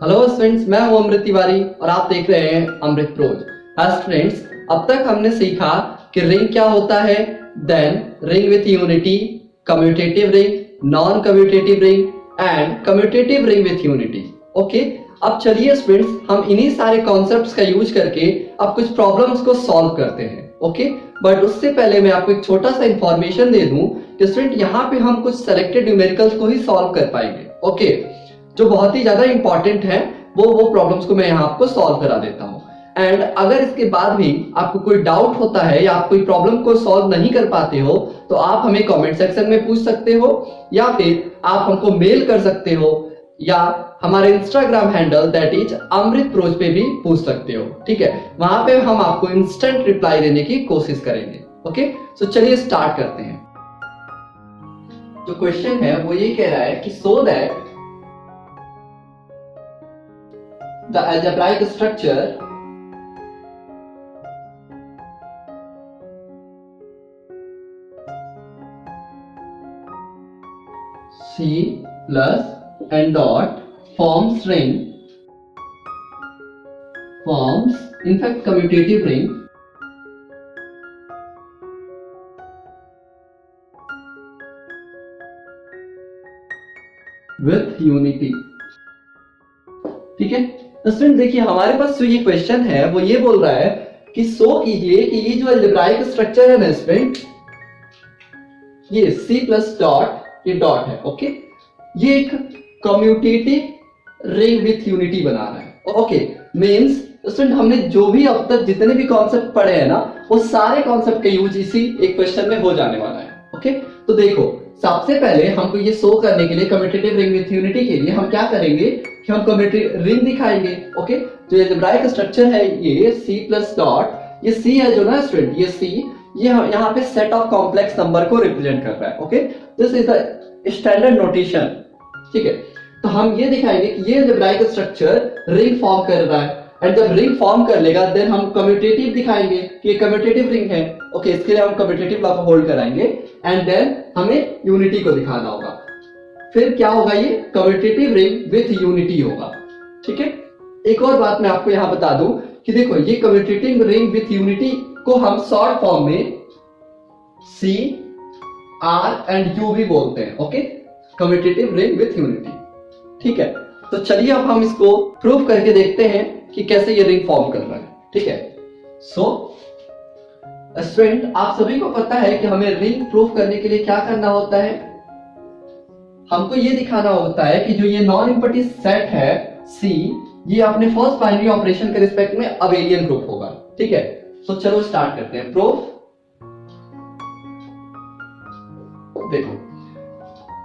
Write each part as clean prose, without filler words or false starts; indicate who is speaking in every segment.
Speaker 1: Hello students, मैं हूं अमृत तिवारी और आप देख रहे हैं अमृत प्रोज। स्टूडेंट्स, अब तक हमने सीखा कि रिंग क्या होता है, then ring with unity, commutative ring, non commutative ring and commutative ring with unity. Okay, अब चलिए स्टूडेंट्स, हम इन्हीं सारे कॉन्सेप्ट्स का यूज करके अब कुछ प्रॉब्लम्स को सॉल्व करते हैं। ओके, बट उससे पहले मैं आपको एक छोटा सा इंफॉर्मेशन दे दूं कि स्टूडेंट यहाँ पे हम कुछ सेलेक्टेड न्यूमेरिकल्स को ही सॉल्व कर पाएंगे। ओके, जो बहुत ही ज्यादा इंपॉर्टेंट है वो प्रॉब्लम्स को मैं यहाँ आपको सॉल्व करा देता हूँ। एंड अगर इसके बाद भी आपको कोई डाउट होता है या आप कोई प्रॉब्लम को सॉल्व नहीं कर पाते हो तो आप हमें कमेंट सेक्शन में पूछ सकते हो या फिर आप हमको मेल कर सकते हो या हमारे Instagram handle that is Amrit pros पे भी पूछ सकते हो। ठीक है, वहां पे हम आपको इंस्टेंट रिप्लाई देने की कोशिश करेंगे। ओके, सो चलिए स्टार्ट करते हैं। जो क्वेश्चन है वो ये कह रहा है कि so that the algebraic structure C plus and dot forms in fact commutative ring with unity। ठीक है, तो स्टूडेंट देखिए हमारे पास जो ये क्वेश्चन है वो ये बोल रहा है कि सो कीजिए कि ये जो अलजेब्राइक स्ट्रक्चर है ना स्टूडेंट, ये C प्लस डॉट, ये डॉट है। ओके, ये एक कम्यूटेटिव रिंग विथ यूनिटी बना रहा है। ओके, मींस स्टूडेंट हमने जो भी अब तक जितने भी कॉन्सेप्ट पढ़े हैं ना वो सारे कॉन्सेप्ट का यूज इसी एक क्वेश्चन में हो जाने वाला है। ओके, तो देखो सबसे पहले हमको ये शो करने के लिए कम्यूटेटिव रिंग विथ यूनिटी के लिए हम क्या करेंगे कि हम कम्यूटेटिव रिंग दिखाएंगे। ओके, जो अलजेब्राइक स्ट्रक्चर है ये C प्लस डॉट, ये C है जो ना स्टूडेंट, ये C ये यहाँ पे सेट ऑफ कॉम्प्लेक्स नंबर को रिप्रेजेंट कर रहा है। Okay, this is the standard notation. ठीक है, तो हम ये दिखाएंगे कि ये अलजेब्राइक स्ट्रक्चर रिंग फॉर्म कर रहा है एंड जब रिंग फॉर्म कर लेगा देन हम कम्यूटेटिव दिखाएंगे कि ये कम्यूटेटिव रिंग है। ओके, इसके लिए हम कम्यूटेटिव लॉ को होल्ड कराएंगे एंड देन हमें यूनिटी को दिखाना होगा। फिर क्या होगा, ये कम्यूटेटिव रिंग विथ यूनिटी होगा। ठीक है, एक और बात मैं आपको यहां बता दूं कि देखो ये कम्यूटेटिव रिंग विथ यूनिटी को हम शॉर्ट फॉर्म में C, R एंड U भी बोलते हैं। Okay, commutative ring with unity. ठीक है, तो चलिए अब हम इसको प्रूव करके देखते हैं कि कैसे ये रिंग फॉर्म कर रहा है। ठीक है, सो स्टूडेंट आप सभी को पता है कि हमें रिंग प्रूफ करने के लिए क्या करना होता है, हमको ये दिखाना होता है कि जो ये नॉन इम्पटी सेट है C, ये अपने फर्स्ट बाइनरी ऑपरेशन के रिस्पेक्ट में अबेलियन ग्रुप होगा। ठीक है, तो चलो स्टार्ट करते हैं प्रूफ। देखो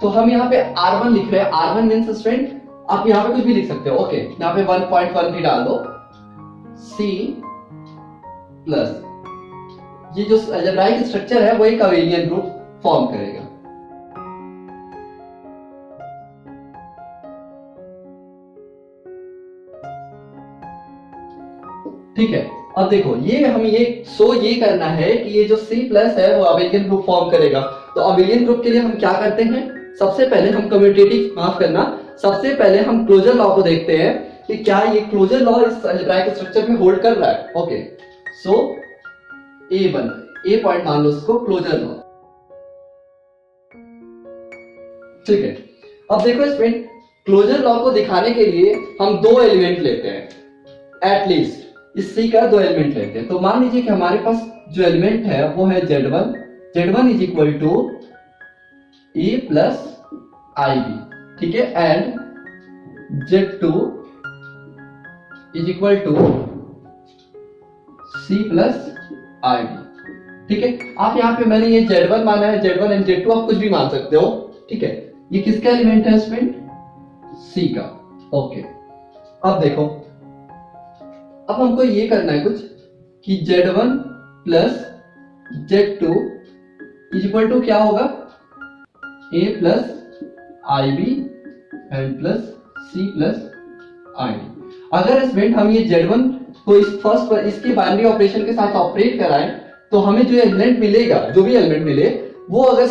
Speaker 1: तो हम यहाँ पे R1 लिख रहे हैं। R1 मींस स्टूडेंट आप यहाँ पे कुछ भी लिख सकते हो। ओके, यहाँ पे 1.1 भी डाल दो। C प्लस ये जो अलजेब्राइक स्ट्रक्चर है वो एक अबेलियन ग्रुप फॉर्म करेगा। ठीक है, अब देखो ये हम ये करना है कि ये जो C प्लस है वो अबेलियन ग्रुप फॉर्म करेगा। तो अबेलियन ग्रुप के लिए हम क्या करते हैं, सबसे पहले हम कम्यूटेटिव, माफ करना, सबसे पहले हम क्लोजर लॉ को देखते हैं कि क्या ये क्लोजर लॉ इस अलजेब्राइक स्ट्रक्चर में होल्ड कर रहा है। ओके, सो A पॉइंट मान लो उसको क्लोजर लॉ। ठीक है, अब देखो स्टूडेंट क्लोजर लॉ को दिखाने के लिए हम दो एलिमेंट लेते हैं, एटलीस्ट इस C का दो एलिमेंट लेते हैं। तो मान लीजिए कि हमारे पास जो एलिमेंट है वो है Z1 is equal to A plus IB। ठीक है, and Z2 is equal to C plus IB। ठीक है, आप यहाँ पे मैंने ये Z1 माना है, Z1 एंड Z2 आप कुछ भी मान सकते हो। ठीक है, ये किसका एलिमेंट है स्टूडेंट, C का। ओके, अब देखो अब हमको ये करना है कुछ कि Z1 plus Z2 is equal to क्या होगा, A plus IB and plus C plus IB। अगर स्टूडेंट हम ये Z1 को इस फर्स्ट पर इसके बाइनरी ऑपरेशन के साथ ऑपरेट कराएं तो हमें जो एलिमेंट मिलेगा, जो भी एलिमेंट मिले वो अगर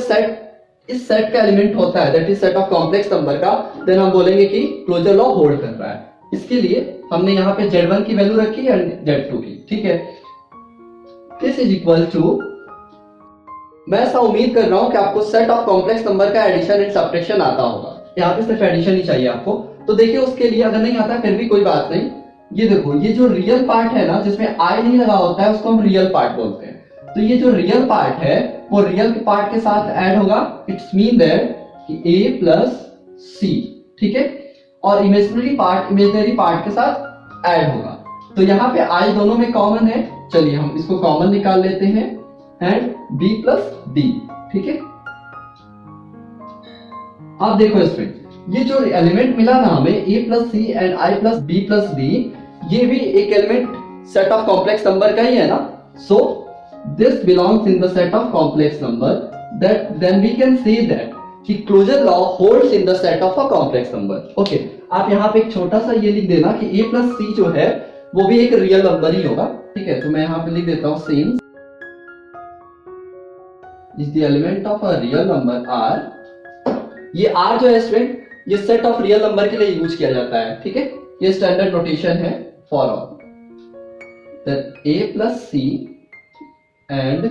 Speaker 1: इस सेट का एलिमेंट होता है, that is set of complex number का, देन हम बोलेंगे कि क्लोजर लॉ होल्ड कर रहा है। इसके लिए हमने यहाँ पे Z1 की वैल्यू रखी एंड Z2 की, ठीक है। दिस इज इक्वल टू, मैं ऐसा उम्मीद कर रहा हूं कि आपको सेट ऑफ कॉम्प्लेक्स नंबर का एडिशन एंड सब्ट्रैक्शन आता होगा। यहाँ पे सिर्फ एडिशन ही चाहिए आपको, तो देखिए उसके लिए अगर नहीं आता फिर भी कोई बात नहीं। ये देखो, ये जो रियल पार्ट है ना, जिसमें आई नहीं लगा होता है, उसको हम रियल पार्ट बोलते हैं। तो ये जो रियल पार्ट है वो रियल के पार्ट के साथ ऐड होगा। इट्स मीन दैट कि a प्लस सी, ठीक है, और इमेजिनरी पार्ट के साथ ऐड होगा। तो यहाँ पे i दोनों में कॉमन है, चलिए हम इसको कॉमन निकाल लेते हैं, एंड b प्लस d, ठीक है। आप देखो इसमें ये जो एलिमेंट मिला ना हमें a plus C and i plus b plus d, ये भी एक element set of complex number का ही है ना। So this belongs in the set of complex number, that then we can say that कि closure law holds in the set of a complex number. Okay, आप यहाँ पे एक छोटा सा ये लिख देना कि a प्लस सी जो है वो भी एक रियल नंबर ही होगा, ठीक है। तो मैं यहाँ पे लिख देता हूँ since is the element of a real number r। ये r जो है स्टूडेंट, ये सेट ऑफ रियल नंबर के लिए यूज किया जाता है, ठीक है। ये स्टैंडर्ड नोटेशन है for all, that a plus C and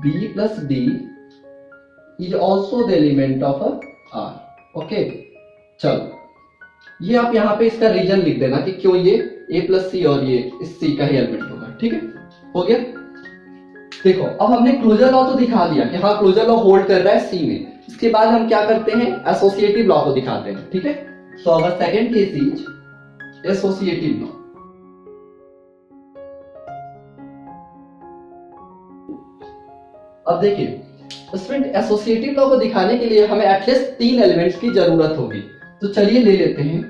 Speaker 1: b plus d is also the element of a r। Okay, चलो ये आप यहाँ पे इसका रीजन लिख देना कि क्यों ये a प्लस सी और ये इस c का ही एलिमेंट होगा, ठीक है। हो गया। देखो अब हमने क्लोजर लॉ तो दिखा दिया कि हाँ क्लोजर लॉ होल्ड कर रहा है c में। इसके बाद हम क्या करते हैं, एसोसिएटिव लॉ को दिखाते हैं, ठीक है। So our second case is associative law. अब देखिए स्टूडेंट, एसोसिएटिव लॉ को दिखाने के लिए हमें एटलीस्ट 3 एलिमेंट्स की जरूरत होगी। तो चलिए ले लेते हैं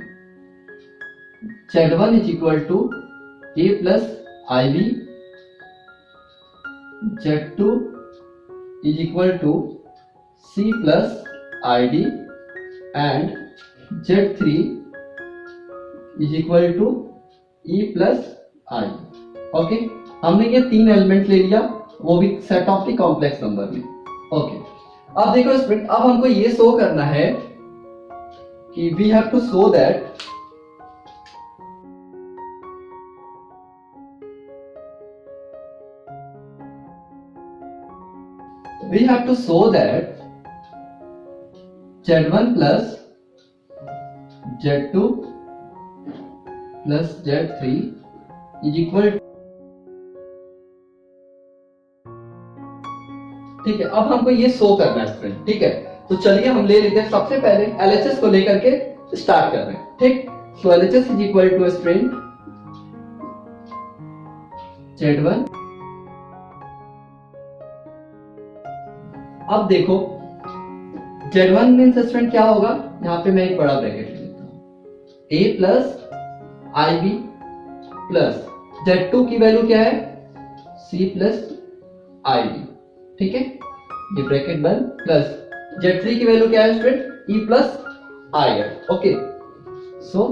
Speaker 1: Z1 is equal to a plus IB, Z2 is equal to C plus ID and Z3 is equal to E plus I। Okay, हमने ये 3 एलिमेंट ले लिया, वो भी set of the complex number में। ओके, अब देखो स्टूडेंट, अब हमको ये शो करना है कि we have to show that Z1 plus Z2 plus Z3 is equal, ठीक है। अब हमको ये शो करना है स्टूडेंट, ठीक है। तो चलिए हम ले लेते हैं, सबसे पहले LHS को लेकर के स्टार्ट कर रहे हैं, ठीक। So LHS is equal to student Z1। अब देखो Z1 मीन्स स्टूडेंट क्या होगा, यहाँ पे मैं एक बड़ा ब्रैकेट ले लेता हूं, a plus IB plus Z2 की वैल्यू क्या है, C प्लस IB, ठीक है, ये ब्रैकेट बंद, प्लस Z3 की वैल्यू क्या है student, E plus IF। Okay, so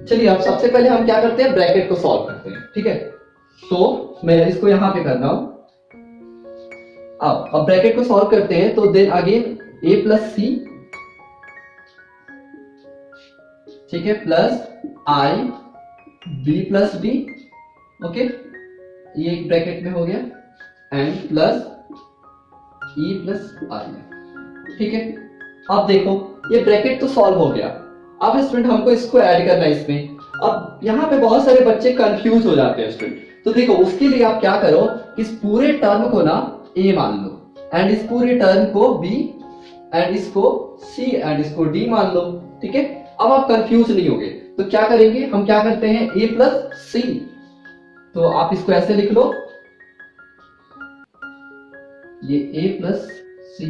Speaker 1: चलिए अब सबसे पहले हम क्या करते हैं, ब्रैकेट को सॉल्व करते हैं, ठीक है। तो मैं इसको यहां पे कर रहा हूं। अब ब्रैकेट को सॉल्व करते हैं, तो देन अगेन a प्लस सी, ठीक है, plus I b plus d, okay, ये एक ब्रैकेट में हो गया, and plus E plus I, ठीक है। अब देखो ये ब्रैकेट तो सॉल्व हो गया। अब स्टूडेंट हमको इसको ऐड करना है इसमें। अब यहाँ पे बहुत सारे बच्चे कंफ्यूज हो जाते हैं स्टूडेंट, तो देखो उसके लिए आप क्या करो, इस पूरे टर्म को ना a मान लो, एंड इस पूरे टर्म को b, एंड इसको c, एंड इसको d मान लो, ठीक है। अब आप कंफ्यूज नहीं होगे, तो क्या करेंगे, हम क्या करते हैं, a प्लस c, तो आप इसको ऐसे लिख लो, ये a प्लस c।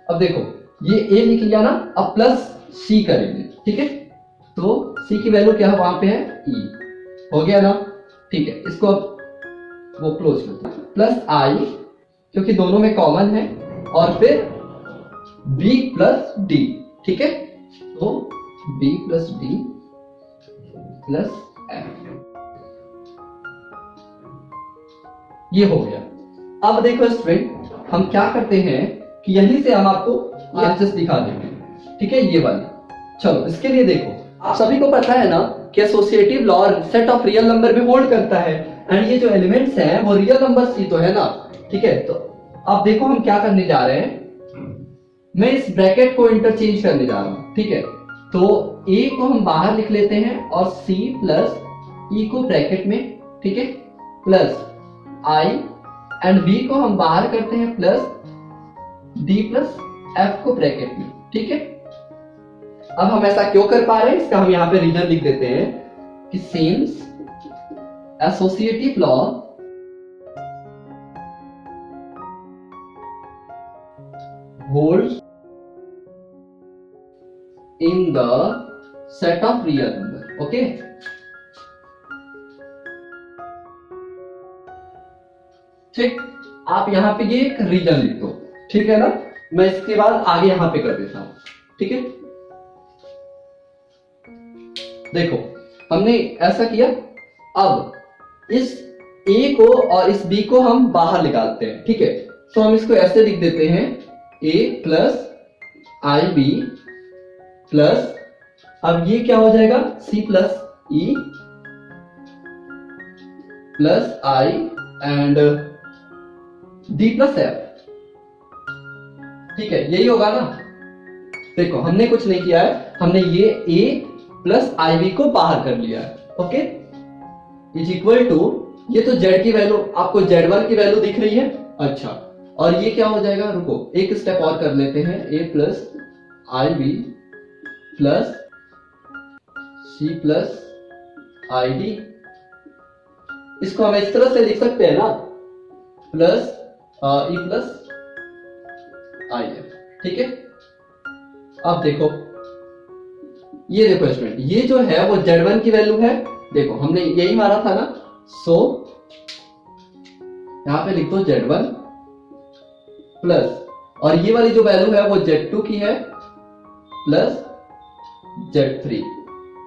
Speaker 1: अब देखो ये a लिख लिया ना, अब प्लस c करेंगे, ठीक है। तो c की वैल्यू क्या है, वहां पे है e, हो गया ना, ठीक है। इसको अब वो क्लोज करते हैं, प्लस i क्योंकि दोनों में कॉमन है, और फिर b प्लस d, ठीक है। तो b plus d plus f, ये हो गया। अब देखो स्टूडेंट, हम क्या करते हैं कि यहीं से हम आपको आंसर्स दिखा देंगे। ठीक है, ये वाली। चलो इसके लिए देखो, आप सभी को पता है ना कि associative law set of real number में होल्ड करता है, एंड ये जो एलिमेंट्स हैं वो रियल नंबर्स ही तो है ना। ठीक है, तो अब देखो हम क्या करने जा रहे हैं, मैं इस ब्रैकेट को इंटरचेंज करने जा रहा हूं। ठीक है, तो a को हम बाहर लिख लेते हैं और c प्लस e को ब्रैकेट में, ठीक है, प्लस i एंड b को हम बाहर करते हैं प्लस d प्लस f को ब्रैकेट में। ठीक है, अब हम ऐसा क्यों कर पा रहे हैं, इसका हम यहां पे रीजन लिख देते हैं कि since associative law holds in the set of real number। Okay, ठीक, आप यहां पे ये एक रीजन लिख दो, ठीक है ना। मैं इसके बाद आगे यहां पे कर देता हूं। ठीक है, देखो हमने ऐसा किया, अब इस a को और इस b को हम बाहर निकालते हैं। ठीक है, तो हम इसको ऐसे लिख देते हैं a plus I B plus, अब ये क्या हो जाएगा, c plus e plus i and d plus f। ठीक है, यही होगा ना। देखो हमने कुछ नहीं किया है, हमने ये a प्लस आई बी को बाहर कर लिया है। ओके, इज इक्वल टू, ये तो z की वैल्यू, आपको z1 की वैल्यू दिख रही है। अच्छा, और ये क्या हो जाएगा, रुको एक स्टेप और कर लेते हैं, a plus I B plus c plus I D. इसको हम इस तरह से लिख सकते हैं ना, plus e plus I F. ठीक है, अब देखो, ये देखो स्टूडेंट, ये जो है वो z1 की वैल्यू है। देखो हमने यही मारा था ना, सो यहां पे लिख दो z1 प्लस, और ये वाली जो वैल्यू है वो z2 की है प्लस z3।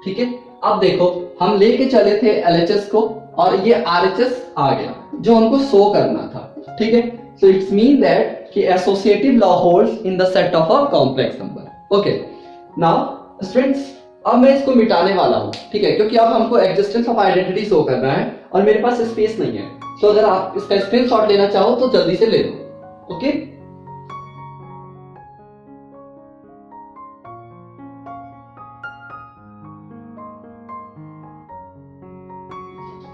Speaker 1: ठीक है, अब देखो हम लेके चले थे LHS को और ये RHS आ गया जो हमको शो करना था। ठीक है, सो इट्स मीन दैट कि associative law holds in the set of a complex number. Okay, now students, अब मैं इसको मिटाने वाला हूं। ठीक है, क्योंकि अब हमको एग्जिस्टेंस ऑफ आइडेंटिटी शो करना है और मेरे पास स्पेस नहीं है। तो अगर आप इसका स्क्रीनशॉट लेना चाहो तो जल्दी से ले लो। ओके,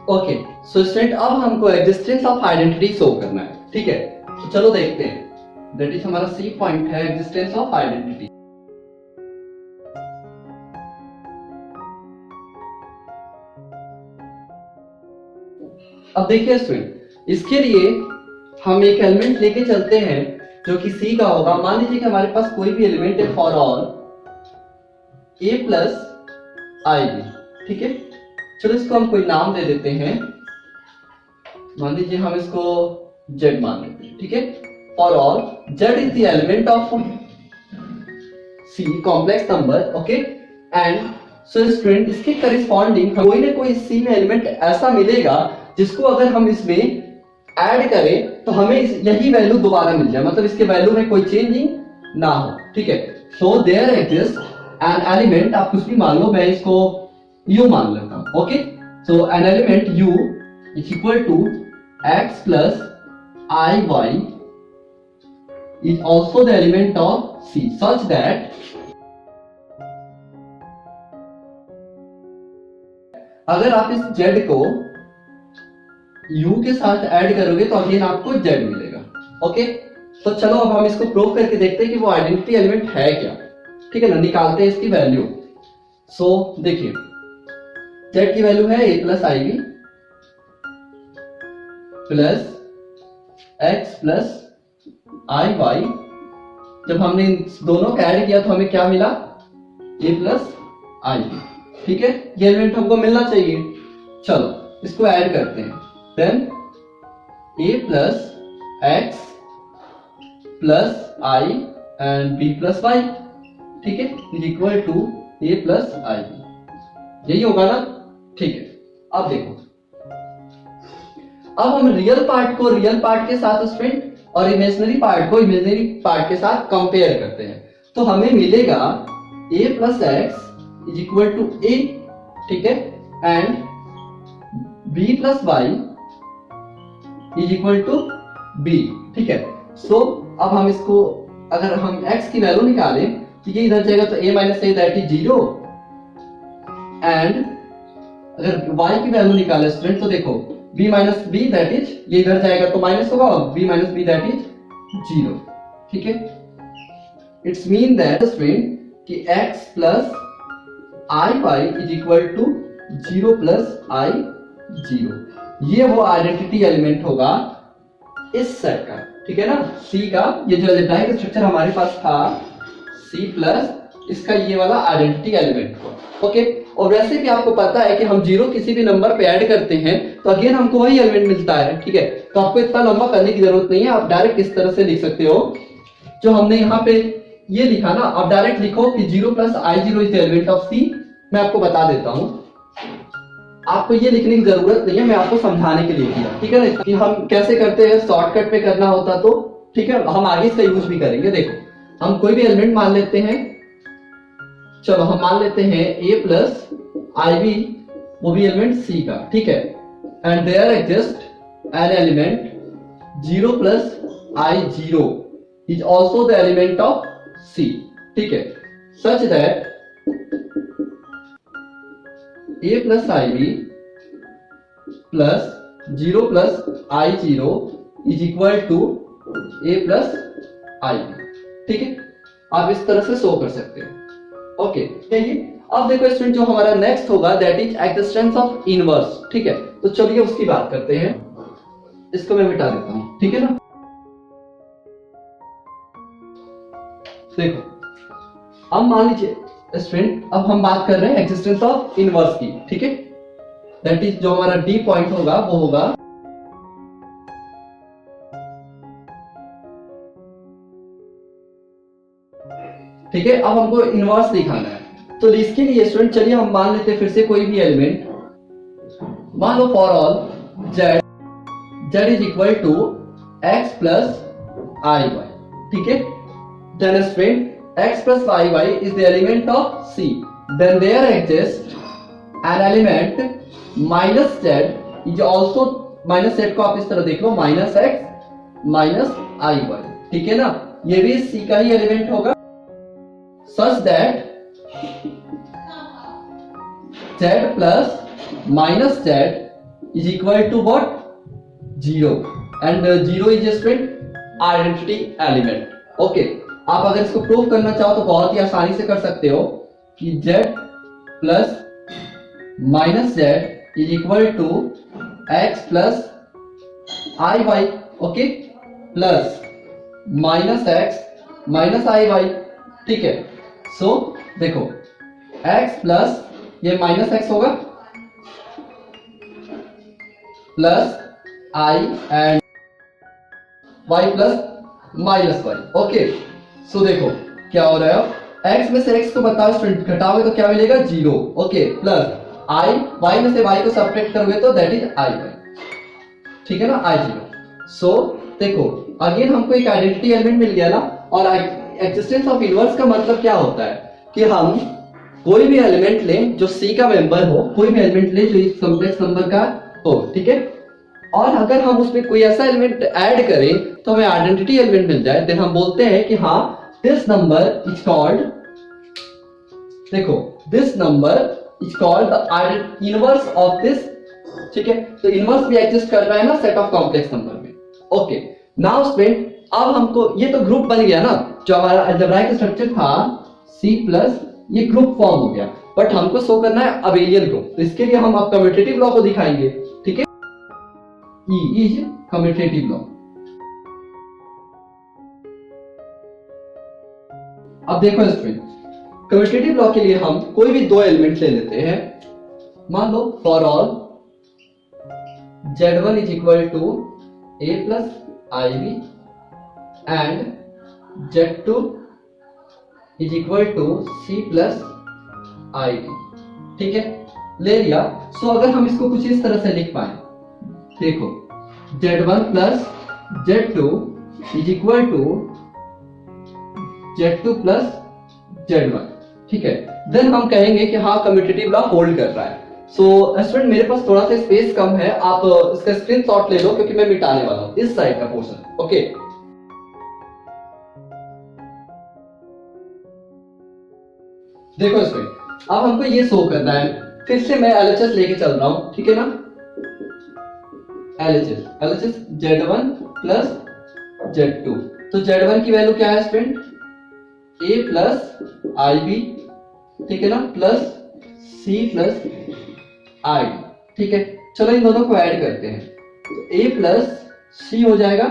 Speaker 1: ओके, सो स्टूडेंट अब हमको एग्जिस्टेंस ऑफ आइडेंटिटी शो करना है। ठीक है, तो चलो देखते हैं, दैट इज हमारा सी पॉइंट है, एग्जिस्टेंस ऑफ आइडेंटिटी। अब देखिए स्टूडेंट, इसके लिए हम एक एलिमेंट लेके चलते हैं जो कि सी का होगा। मान लीजिए कि हमारे पास कोई भी एलिमेंट है for all a plus I B. ठीक है, चलो इसको हम कोई नाम दे देते हैं, मान लीजिए हम इसको z मान लेते हैं। ठीक है, for all z is the element of c complex number. Okay, and so student इसके करिस्पॉन्डिंग कोई ना कोई c में एलिमेंट ऐसा मिलेगा जिसको अगर हम इसमें ऐड करें तो हमें यही वैल्यू दोबारा मिल जाए, मतलब इसके वैल्यू में कोई चेंजिंग ना हो। ठीक है, so there exist an element, आप कुछ भी मान लो, मैं इसको u मान लेता हूं। Okay, so an element u is equal to x plus I Y is also the element of c such that अगर आप इस z को u के साथ ऐड करोगे तो अगेन आपको z मिलेगा। ओके, तो चलो अब हम इसको प्रूव करके देखते हैं कि वो आइडेंटिटी एलिमेंट है क्या। ठीक है ना, निकालते हैं इसकी वैल्यू। सो देखिए, z की वैल्यू है a plus I B plus x plus I Y. जब हमने दोनों का ऐड किया तो हमें क्या मिला, a प्लस आई बी। ठीक है, ये एलिमेंट हमको मिलना चाहिए। चलो इसको ऐड करते हैं, then a plus x plus i and b plus y। ठीक है, is equal to a plus I b, यही होगा ना। ठीक है, अब देखो, अब हम रियल पार्ट को रियल पार्ट के साथ स्टूडेंट और इमेजिनरी पार्ट को इमेजिनरी पार्ट के साथ कंपेयर करते हैं। तो हमें मिलेगा a plus x is equal to a, ठीक है, and b plus y is equal to b, ठीक है। सो अब हम इसको, अगर हम x की वैल्यू निकालें तो ये इधर जाएगा तो a minus a that is 0, and अगर y की वैल्यू निकाले स्टूडेंट तो देखो b minus b that is, ये इधर जाएगा तो माइनस होगा, b minus b that is 0, ठीक है। इट्स मीन दैट स्टूडेंट कि x plus I Y is equal to 0 plus आई 0, ये वो आइडेंटिटी एलिमेंट होगा इस सेट का, ठीक है ना। C का ये जो अलजेब्राइक स्ट्रक्चर हमारे पास था C प्लस इसका ये वाला आइडेंटिटी एलिमेंट को, ओके। और वैसे भी आपको पता है कि हम जीरो किसी भी नंबर पे ऐड करते हैं तो अगेन हमको वही एलिमेंट मिलता है, ठीक है। तो आपको इतना लंबा करने की जरूरत नहीं है, आप डायरेक्ट इस तरह से लिख सकते हो जो हमने यहाँ पे ये लिखा ना, आप डायरेक्ट लिखो कि 0 plus I 0 is the element of C। मैं आपको बता देता हूँ, आपको ये लिखने की जरूरत नहीं है, मैं आपको समझाने के लिए किया, ठीक है ना, कि हम कैसे करते हैं, शॉर्टकट पे करना होता तो, ठीक है। हम आगे इसका यूज भी करेंगे। देखो हम कोई भी एलिमेंट मान लेते हैं, चलो हम मान लेते हैं a प्लस आई बी, वो भी एलिमेंट C का, ठीक है, and there exist an element 0 plus I 0 is also the element of C, ठीक है, such that a plus I B plus 0 plus I 0 is equal to a plus I B, ठीक है। आप इस तरह से शो कर सकते हो, ओके। अब देखो स्टूडेंट जो हमारा नेक्स्ट होगा that is existence of inverse, ठीक है। तो चलिए उसकी बात करते हैं, इसको मैं मिटा देता हूं, ठीक है ना। देखो अब मान लीजिए स्टूडेंट, अब हम बात कर रहे हैं एक्जिस्टेंस ऑफ इनवर्स की, ठीक है। दैट इज जो हमारा डी पॉइंट होगा वो होगा ठीक है। अब हमको इनवर्स दिखाना है, तो इसके लिए स्टूडेंट चलिए हम मान लेते हैं फिर से कोई भी एलिमेंट, मान लो for all z is equal to x plus I y, ठीक है। Then student x plus I Y is the element of C, then there exist an element minus z is also, minus z को आप इस तरह देख लो, minus x minus i y, ठीक है ना, ये भी C का ही एलिमेंट होगा, such that z plus minus z is equal to what? 0, and 0 is just an identity element, okay। आप अगर इसको प्रूव करना चाहो तो बहुत ही आसानी से कर सकते हो कि z plus minus z is equal to x plus iy, okay, plus minus x minus iy, ठीक है। सो देखो x प्लस ये माइनस एक्स होगा plus i and y plus minus y, okay. So देखो क्या हो रहा है, x में से x को बताओ स्टूडेंट, घटाओगे तो क्या मिलेगा 0, ओके, प्लस i, y में से y को सब्ट्रैक्ट करोगे तो दैट इज i वाई, ठीक है ना, i 0। सो देखो अगेन हमको एक आइडेंटिटी एलिमेंट मिल गया ना। और एक्जिस्टेंस ऑफ इनवर्स का मतलब क्या होता है कि हम कोई भी एलिमेंट लें जो C का मेंबर हो, कोई भी एलिमेंट लें जो इस कॉम्प्लेक्स नंबर का हो, ठीक है, और अगर हम उसमें कोई ऐसा एलिमेंट ऐड करें तो हमें आइडेंटिटी एलिमेंट मिल जाए, देन हम बोलते हैं कि हाँ दिस नंबर इज कॉल्ड, देखो this number is called the inverse of this, ठीक है। तो इनवर्स भी एग्जिस्ट कर रहा है ना सेट ऑफ कॉम्प्लेक्स नंबर में, ओके। नाउ स्टूडेंट अब हमको ये तो ग्रुप बन गया ना, जो हमारा अलजेब्राइक स्ट्रक्चर था C प्लस, ये ग्रुप फॉर्म हो गया, बट हमको शो करना है अबेलियन ग्रुप, तो इसके लिए हम अब कम्यूटेटिव लॉ को दिखाएंगे, ठीक है। E is commutative law. अब देखो इसमें कम्यूटेटिव लॉ के लिए हम कोई भी दो एलिमेंट ले लेते हैं, मान लो for all z1 is equal to a plus I b and z2 is equal to c plus I d, ठीक है, ले लिया। सो अगर हम इसको कुछ इस तरह से लिख पाए, देखो z1 plus z2 is equal to z2 plus Z1, ठीक है। देन हम कहेंगे कि हाँ कम्यूटेटिव लॉ होल्ड कर रहा है। सो स्टूडेंट मेरे पास थोड़ा सा स्पेस कम है, आप इसका स्क्रीनशॉट ले लो क्योंकि मैं मिटाने वाला हूं इस साइड का पोर्शन। ओके, देखो इसमें अब हमको ये शो करना है। फिर से मैं LHS लेके चल रहा हूं, ठीक है ना। LHS Z1 प्लस Z2, तो Z1 की वैल्यू क्या है स्टूडेंट, A प्लस IB, ठीक है ना, प्लस C प्लस I, ठीक है। चलो इन दोनों को ऐड करते हैं, तो A प्लस C हो जाएगा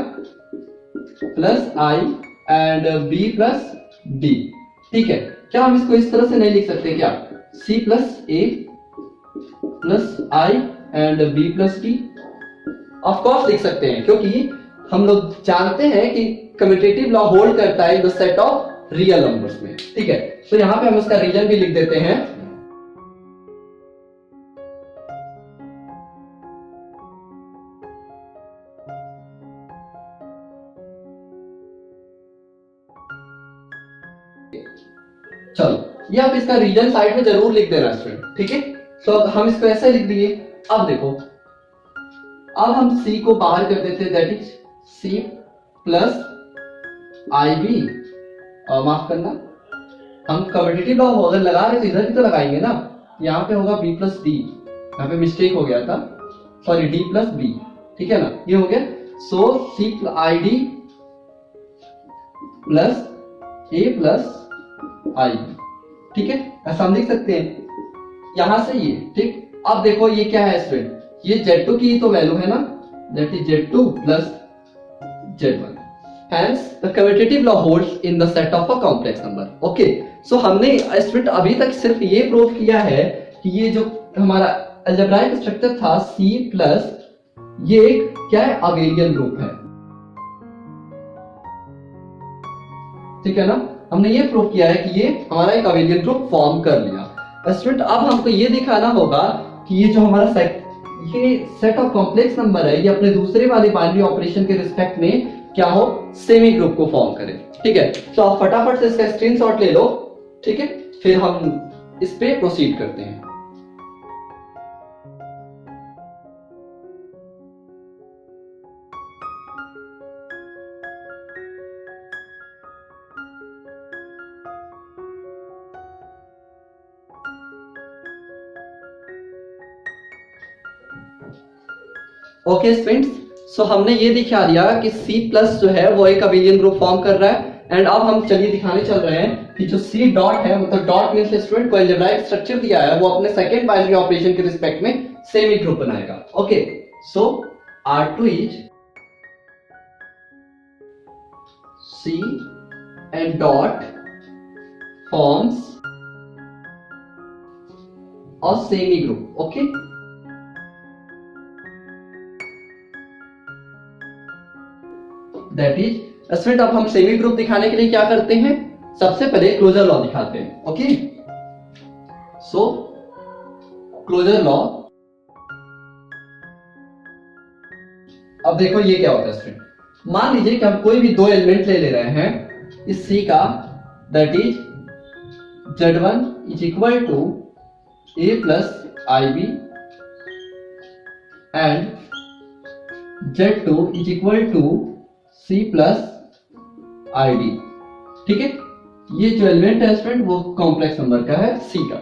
Speaker 1: plus I and B plus D, ठीक है। क्या हम इसको इस तरह से नहीं लिख सकते क्या, C plus A plus I and B plus D? Of course लिख सकते हैं, क्योंकि हम लोग जानते हैं कि कम्यूटेटिव लॉ होल्ड करता है इन the set of real numbers में, ठीक है। तो यहां पे हम उसका रीजन भी लिख देते हैं। चलो ये आप इसका रीजन साइड में जरूर लिख देना स्टूडेंट, ठीक है। तो हम इसको ऐसे लिख दिए। अब देखो, अब हम C को बाहर कर देते हैं, that is C plus IB, और माफ करना हम कम्यूटेटिव लॉ अगर लगा रहे तो इधर भी तो लगाएंगे ना, यहाँ पे होगा B प्लस D, यहाँ पे मिस्टेक हो गया था, सॉरी D प्लस B, ठीक है ना, ये हो गया। सो C ID plus A plus IB, ठीक है, ऐसा हम लिख सकते हैं यहां से ये, ठीक। अब देखो ये क्या है स्टूडेंट, ये Z2 की तो वैल्यू है ना, that is Z2 plus Z1, hence the commutative law holds in the set of a complex number। Okay, so हमने स्टूडेंट अभी तक सिर्फ ये प्रूव किया है कि ये जो हमारा अलजेब्राइक स्ट्रक्चर था C प्लस, ये एक क्या है, अबेलियन ग्रुप है, ठीक है ना। हमने ये प्रूव किया है कि ये हमारा एक अबेलियन ग्रुप फॉर्म कर लिया। स्टूडेंट अब हमको ये दिखाना होगा कि ये जो हमारा सेट ऑफ कॉम्प्लेक्स नंबर है, ये अपने दूसरे वाले बाइनरी ऑपरेशन के रिस्पेक्ट में क्या हो, सेमी ग्रुप को फॉर्म करे, ठीक है। तो आप फटाफट से इसका स्क्रीनशॉट ले लो, ठीक है, फिर हम इस पे प्रोसीड करते हैं। ओके स्टूडेंट्स, सो हमने ये दिखा दिया कि C प्लस जो है वो एक अबेलियन ग्रुप फॉर्म कर रहा है। एंड अब हम चलिए दिखाने चल रहे हैं कि जो C डॉट है, मतलब डॉट मींस स्टूडेंट को अलजेब्राइक स्ट्रक्चर दिया है, वो अपने सेकंड बाइनरी ऑपरेशन के रिस्पेक्ट में सेमी ग्रुप बनाएगा। Okay, so R2 is C and dot forms a semi group. Okay, that is student, अब हम सेमी ग्रुप दिखाने के लिए क्या करते हैं, सबसे पहले क्लोजर लॉ दिखाते हैं। ओके, सो क्लोजर लॉ, अब देखो ये क्या होता है स्टूडेंट, मान लीजिए कि हम कोई भी दो एलिमेंट ले रहे हैं इस C का, that is Z1 is equal to A plus IB and Z2 is equal to C plus ID, ठीक है। ये जो एलिमेंट है स्टूडेंट वो कॉम्प्लेक्स नंबर का है C का।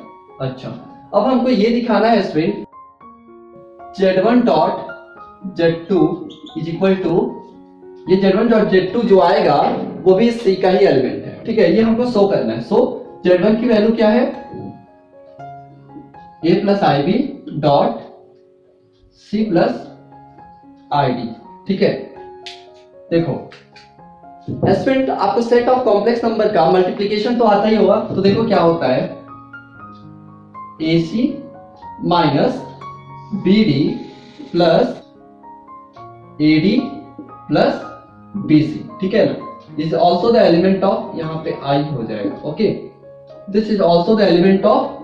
Speaker 1: अच्छा, अब हमको ये दिखाना है student Z1 dot Z2 is equal to, ये Z1 डॉट Z2 जो आएगा वो भी C का ही एलिमेंट है, ठीक है, ये हमको शो करना है। सो Z1 की वैल्यू क्या है, A plus IB dot C plus ID, ठीक है। देखो स्टूडेंट, आपको सेट ऑफ कॉम्प्लेक्स नंबर का मल्टीप्लिकेशन तो आता ही होगा, तो देखो क्या होता है, AC minus BD plus AD plus BC, ठीक है ना। Is also the element of, यहाँ पे I हो जाएगा। Okay, this is also the element of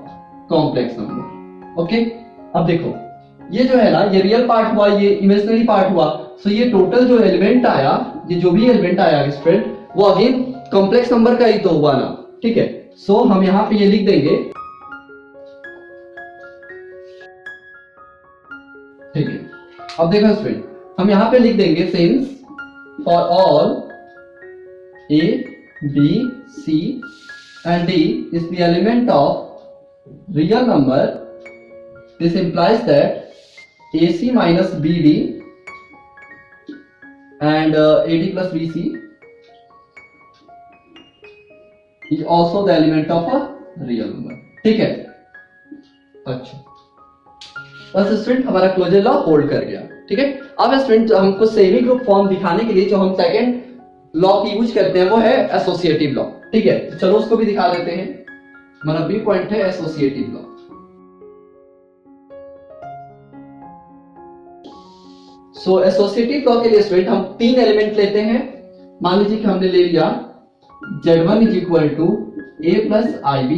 Speaker 1: complex number. Okay, अब देखो ये जो है ना, ये रियल पार्ट हुआ, ये इमेजिनरी पार्ट हुआ। सो ये टोटल जो एलिमेंट आया, ये जो भी एलिमेंट आया स्टूडेंट, वो अगेन कॉम्प्लेक्स नंबर का ही तो हुआ ना, ठीक है। सो हम यहां पे ये लिख देंगे, ठीक है। अब देखो स्टूडेंट, हम यहां पे लिख देंगे since for all A B C and D is the element of real number, this implies that AC minus BD and AD plus BC is also the element of a real number, ठीक है। अच्छा, बस student हमारा closure law hold कर गया, ठीक है। अब स्टूडेंट हमको सेमी ग्रुप फॉर्म दिखाने के लिए जो हम सेकंड लॉ की यूज करते हैं वो है एसोसिएटिव लॉ, ठीक है। तो चलो उसको भी दिखा देते हैं। हमारा बी पॉइंट है एसोसिएटिव लॉ। सो एसोसिएटिव लॉ के लिए स्टूडेंट हम तीन एलिमेंट लेते हैं। मान लीजिए कि हमने ले लिया Z1 is equal to A plus IB,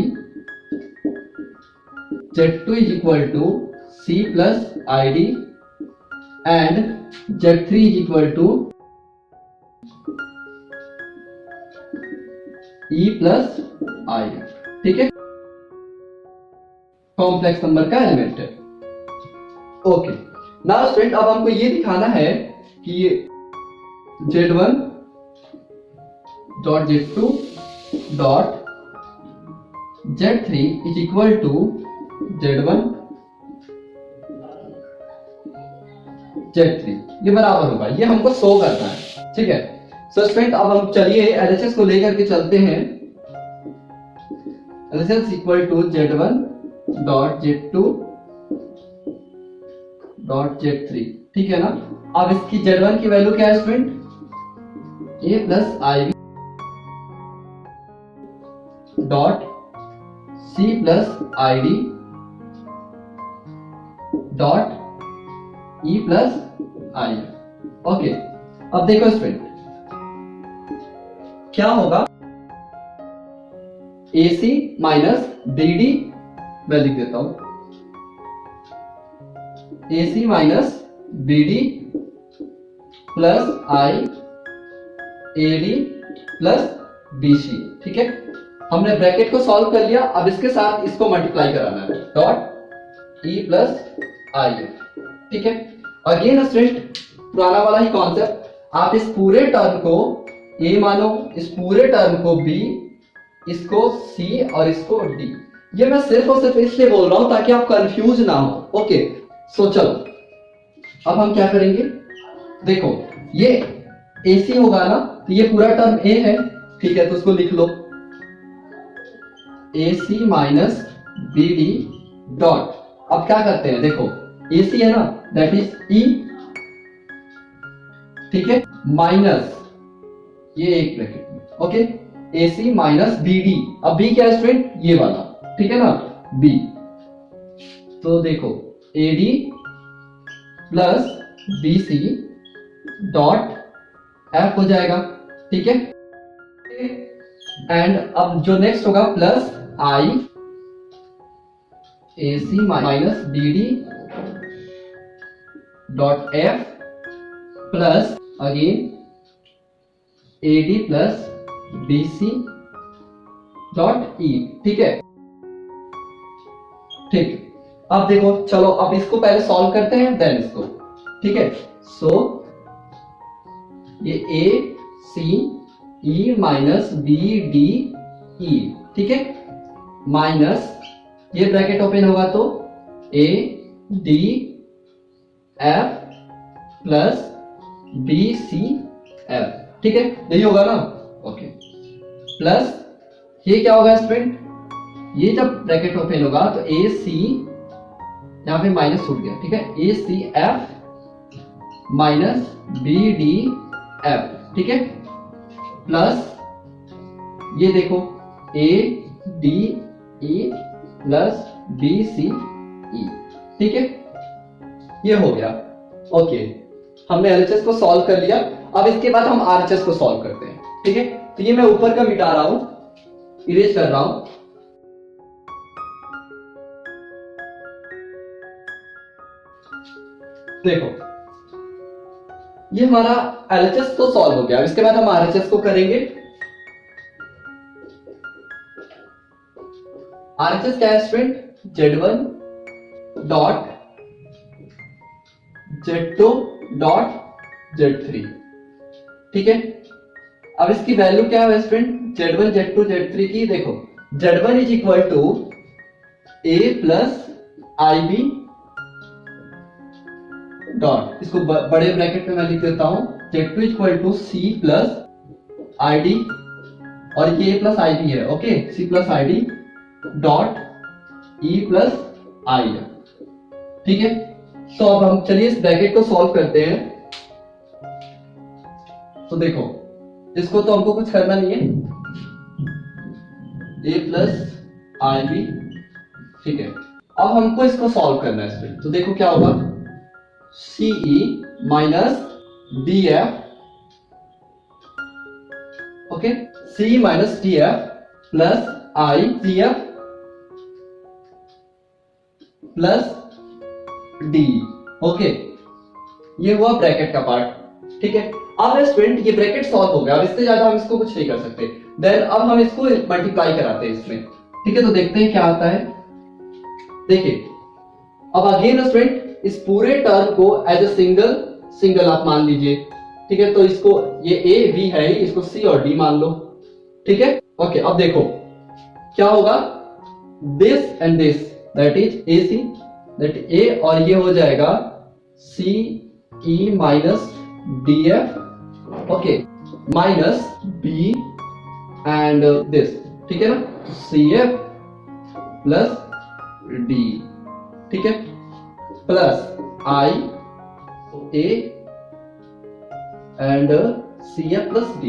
Speaker 1: Z2 is equal to C plus ID and Z3 is equal to E plus IF, ठीक है। कॉम्प्लेक्स नंबर का एलिमेंट है, ओके। नाउ स्टूडेंट अब हमको ये दिखाना है कि ये Z1 dot Z2 dot Z3 is equal to Z1 Z3 ये बराबर होगा, ये हमको शो करना है, ठीक है। सो स्टूडेंट अब हम चलिए LHS को लेकर के चलते हैं। LHS equal to Z1 dot Z2 dot Z3, ठीक है ना। अब इसकी Z1 की वैल्यू क्या है student? A plus IB dot C plus ID dot E plus IF, okay. अब देखो स्टूडेंट क्या होगा, AC माइनस BD, मैं लिख देता हूं AC minus BD plus I AD plus BC, ठीक है। हमने ब्रैकेट को सॉल्व कर लिया, अब इसके साथ इसको मल्टीप्लाई कराना है, डॉट E प्लस IF, ठीक है। अगेन स्टूडेंट पुराना वाला ही कॉन्सेप्ट, आप इस पूरे टर्म को A मानो, इस पूरे टर्म को B, इसको C और इसको D। ये मैं सिर्फ और सिर्फ इसलिए बोल रहा हूं ताकि आप कंफ्यूज ना हो, ओके। सो चलो अब हम क्या करेंगे, देखो ये AC होगा ना, तो ये पूरा टर्म A है, ठीक है। तो उसको लिख लो AC माइनस BD डॉट, अब क्या करते हैं, देखो AC है ना, दैट इज E, ठीक है, माइनस ये एक ब्रैकेट में, ओके, AC माइनस BD। अब B क्या है स्टूडेंट? ये वाला, ठीक है ना, B। तो देखो AD plus BC dot F हो जाएगा, ठीक है। एंड अब जो नेक्स्ट होगा plus I AC minus BD dot F plus again AD plus BC dot E, ठीक है, ठीक। अब देखो चलो अब इसको पहले सॉल्व करते हैं देन इसको, ठीक है। सो ये A C E minus B D E, ठीक है, माइनस ये ब्रैकेट ओपन होगा तो A D F plus B C F, ठीक है, यही होगा ना, ओके। प्लस ये क्या होगा स्टूडेंट, ये जब ब्रैकेट ओपन होगा तो A C, यहां पे माइनस छूट गया, ठीक है, A C F minus B D F, ठीक है, प्लस ये देखो A D E plus B C E, ठीक है, ये हो गया, ओके। हमने LHS को सॉल्व कर लिया। अब इसके बाद हम RHS को सॉल्व करते हैं, ठीक है। तो ये मैं ऊपर का मिटा रहा हूं, इरेज कर रहा हूं। देखो ये हमारा LHS तो सॉल्व हो गया। इसके बाद हम RHS को करेंगे। RHS क्या है student? Z1 dot Z2 dot Z3, ठीक है। अब इसकी वैल्यू क्या है स्टूडेंट? Z1 Z2 Z3 की देखो, Z1 is equal to A plus IB dot, इसको बड़े ब्रैकेट में मैं लिख देता हूं, Z2 equal to C plus ID, और ये A प्लस IB है, okay, C plus ID dot E plus I है, ठीक है। तो अब हम चलिए इस ब्रैकेट को सॉल्व करते हैं। तो देखो, इसको तो हमको कुछ करना नहीं है, A प्लस IB, ठीक है। अब हमको इसको सॉल्व करना है स्टूडेंट, तो देखो क्या होगा, CE minus DF, okay, CE minus DF plus ICF plus D, okay, ये हुआ ब्रैकेट का पार्ट, ठीक है। अब स्टूडेंट ये ब्रैकेट सॉल्व हो गया, अब इससे ज्यादा हम इसको कुछ नहीं कर सकते। देन अब हम इसको मल्टीप्लाई कराते हैं इसमें, ठीक है। तो देखते हैं क्या आता है। देखिए, अब अगेन स्टूडेंट इस पूरे टर्म को एज ए सिंगल आप मान लीजिए, ठीक है। तो इसको ये A B है ही, इसको C और D मान लो, ठीक है, ओके। अब देखो क्या होगा, this and this that is AC, that A, और ये हो जाएगा CE minus DF, okay, minus B and this, ठीक है ना, CF प्लस D, ठीक है, plus I A and CF plus D,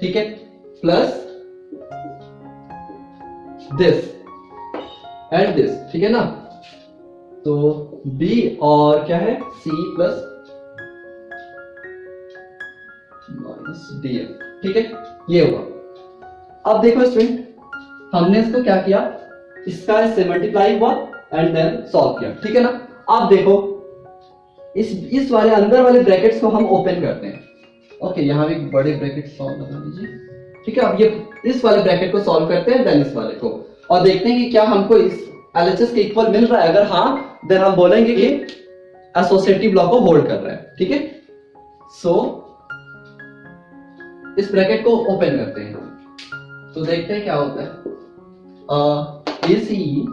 Speaker 1: ठीक है, प्लस दिस एंड दिस, ठीक है ना। तो B और क्या है, C प्लस माइनस DF, ठीक है, ये हुआ। अब देखो स्टूडेंट, हमने इसको क्या किया, इसका इससे मल्टीप्लाई हुआ एंड देन सॉल्व किया, ठीक है ना। अब देखो इस वाले अंदर वाले ब्रैकेट्स को हम ओपन करते हैं, ओके, यहां भी बड़े ब्रैकेट सॉल्व लगा लीजिए, ठीक है। अब ये इस वाले ब्रैकेट को सॉल्व करते हैं, देन इस वाले को, और देखते हैं कि क्या हमको इस LHS के इक्वल मिल रहा है। अगर हाँ, देन हम बोलेंगे कि एसोसिएटिव लॉ को होल्ड कर रहा है, ठीक है। सो इस ब्रैकेट को ओपन करते हैं, तो देखते हैं क्या होता है। ACE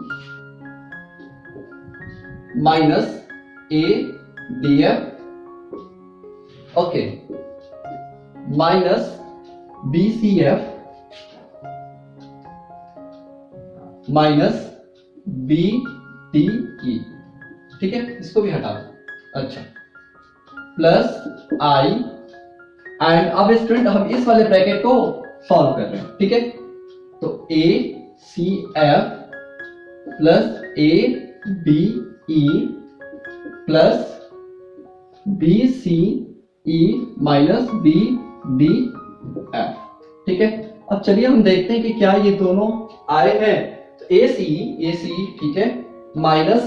Speaker 1: minus ADF, okay, minus BCF minus BDE, ठीक है, इसको भी हटा दो, अच्छा, प्लस I, एंड अब स्टूडेंट हम इस वाले ब्रैकेट को सॉल्व कर रहे हैं, ठीक है। तो ACF plus ABE plus BCE minus BDF, ठीक है। अब चलिए हम देखते हैं कि क्या ये दोनों आए हैं। तो ACE, ठीक है, माइनस